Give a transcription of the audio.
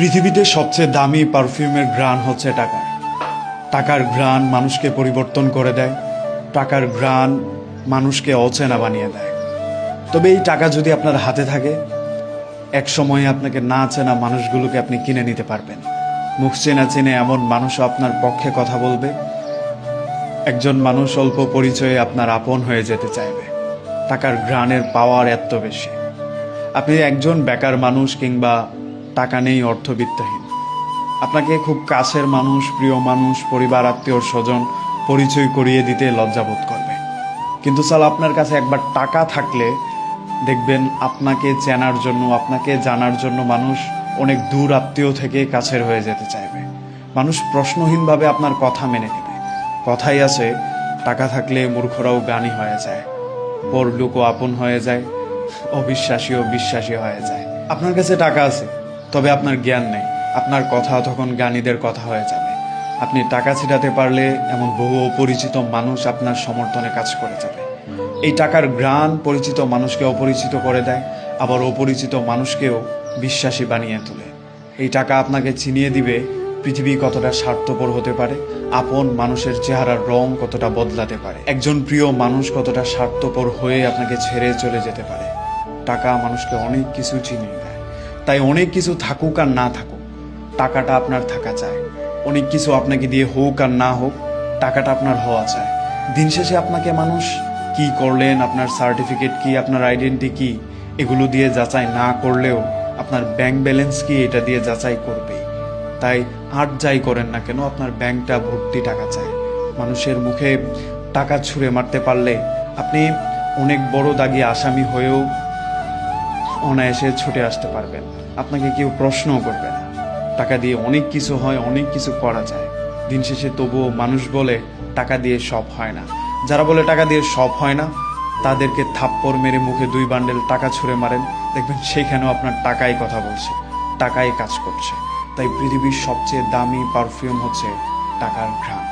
পৃথিবীতে সবচেয়ে দামি পারফিউমের ঘ্রাণ হচ্ছে টাকার। টাকার ঘ্রাণ মানুষকে পরিবর্তন করে দেয়। টাকার ঘ্রাণ মানুষকে অচেনা বানিয়ে দেয়। তবে এই টাকা যদি আপনার হাতে থাকে, এক সময়ে আপনাকে না চেনা মানুষগুলোকে আপনি কিনে নিতে পারবেন। মুখ চেনা চেনে এমন মানুষও আপনার পক্ষে কথা বলবে। একজন মানুষ অল্প পরিচয়ে আপনার আপন হয়ে যেতে চাইবে। টাকার ঘ্রাণের পাওয়ার এত বেশি। আপনি একজন বেকার মানুষ কিংবা টাকা নেই, অর্থবিত্তহীন, আপনাকে খুব কাছের মানুষ, প্রিয় মানুষ, পরিবার, আত্মীয় স্বজন পরিচয় করিয়ে দিতে লজ্জাবোধ করবে। কিন্তু সাল আপনার কাছে একবার টাকা থাকলে দেখবেন আপনাকে চেনার জন্য, আপনাকে জানার জন্য মানুষ অনেক দূর আত্মীয় থেকে কাছের হয়ে যেতে চাইবে। মানুষ প্রশ্নহীনভাবে আপনার কথা মেনে নেবে। কথাই আছে, টাকা থাকলে মূর্খরাও জ্ঞানী হয়ে যায়, পরলোকও আপন হয়ে যায়, অবিশ্বাসীও বিশ্বাসী হয়ে যায়। আপনার কাছে টাকা আছে, তবে আপনার জ্ঞান নেই, আপনার কথা তখন জ্ঞানীদের কথা হয়ে যাবে। আপনি টাকা ছিটাতে পারলে এমন বহু অপরিচিত মানুষ আপনার সমর্থনে কাজ করে যাবে। এই টাকার ঘ্রাণ পরিচিত মানুষকে অপরিচিত করে দেয়, আবার অপরিচিত মানুষকেও বিশ্বাসী বানিয়ে তোলে। এই টাকা আপনাকে চিনিয়ে দিবে পৃথিবী কতটা স্বার্থপর হতে পারে, আপন মানুষের চেহারার রং কতটা বদলাতে পারে, একজন প্রিয় মানুষ কতটা স্বার্থপর হয়ে আপনাকে ছেড়ে চলে যেতে পারে। টাকা মানুষকে অনেক কিছু চিনিয়ে দেয়। তাই অনেক কিছু থাকুক আর না থাকুক, টাকাটা আপনার থাকা চায়। অনেক কিছু আপনাকে দিয়ে হোক আর না হোক, টাকাটা আপনার হওয়া চায়। দিন শেষে আপনাকে মানুষ কি করলেন, আপনার সার্টিফিকেট কি, আপনার আইডেন্টি কি, এগুলো দিয়ে যাচাই না করলেও আপনার ব্যাংক ব্যালেন্স কি, এটা দিয়ে যাচাই করবেই। তাই আর যাই করেন না কেন, আপনার ব্যাংকটা ভর্তি টাকা চায়। মানুষের মুখে টাকা ছুঁড়ে মারতে পারলে আপনি অনেক বড় দাগি আসামি হয়েও অনায়াসে ছুটে আসতে পারবেন। আপনাকে কেউ প্রশ্নও করবে না। টাকা দিয়ে অনেক কিছু হয়, অনেক কিছু করা যায়। দিন শেষে তবুও মানুষ বলে টাকা দিয়ে সব হয় না। যারা বলে টাকা দিয়ে সব হয় না, তাদেরকে থাপ্পড় মেরে মুখে 2 বান্ডেল টাকা ছুঁড়ে মারেন, দেখবেন সেইখানেও আপনার টাকাই কথা বলছে, টাকাই কাজ করছে। তাই পৃথিবীর সবচেয়ে দামি পারফিউম হচ্ছে টাকার ঘ্রাণ।